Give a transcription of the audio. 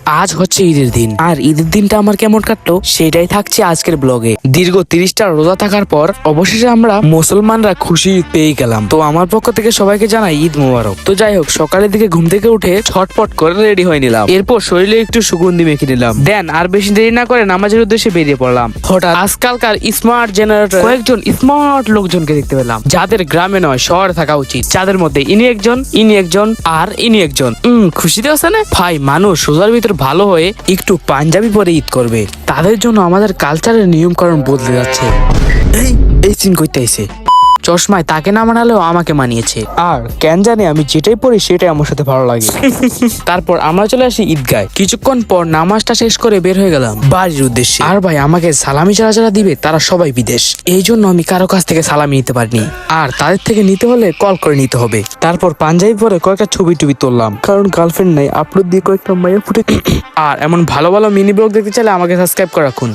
আজ হচ্ছে ঈদের দিন, আর ঈদের দিনটা আমার কেমন কাটলো সেটাই থাকছে আজকের ব্লগে। দীর্ঘ 30টা রোজা থাকার পর অবশেষে আমরা মুসলমানরা খুশি পেয়ে গেলাম। তো আমার পক্ষ থেকে সবাইকে জানাই ঈদ মোবারক। তো যাই হোক, সকালের দিকে ঘুম থেকে উঠে ছটপট করে রেডি হয়ে নিলাম। এরপর শরীরে একটু সুগন্ধি মেখে নিলাম। দেন আর বেশি দেরি না করে নামাজের উদ্দেশ্যে বেরিয়ে পড়লাম। হঠাৎ আজকালকার স্মার্ট জেনারেটর কয়েকজন স্মার্ট লোকজনকে দেখতে পেলাম, যাদের গ্রামে নয় শহরে থাকা উচিত। যাদের মধ্যে ইনি একজন, আর ইনি একজন। খুশিতে আছে না ভাই? মানুষ রোজার ভিতর ভালো হয়ে একটু পাঞ্জাবি পরে ঈদ করবে, তাদের জন্য আমাদের কালচারের নিয়ম কারণ বদলে যাচ্ছে। এই সিন করতে আইছে চশমায়, তাকে না মানালেও আমাকে মানিয়েছে। আর কেন জানে আমি যেটাই পড়ি সেটাই আমার সাথে ভালো লাগে। তারপর আমরা চলে আসি ঈদগায়। কিছুক্ষণ পর নামাজটা শেষ করে বের হয়ে গেলাম বাড়ির উদ্দেশ্যে। আর ভাই, আমাকে সালামি যারা যারা দিবে তারা সবাই বিদেশ, এই জন্য আমি কারো কাছ থেকে সালামি নিতে পারিনি। আর তাদের থেকে নিতে হলে কল করে নিতে হবে। তারপর পাঞ্জাবি পরে কয়েকটা ছবি টুবি তুললাম, কারণ গার্লফ্রেন্ড নাই। আপলোড দিয়ে কয়েকটা মাইয়া ফুটে। আর এমন ভালো ভালো মিনি ব্লগ দেখতে চাইলে আমাকে সাবস্ক্রাইব করে রাখুন।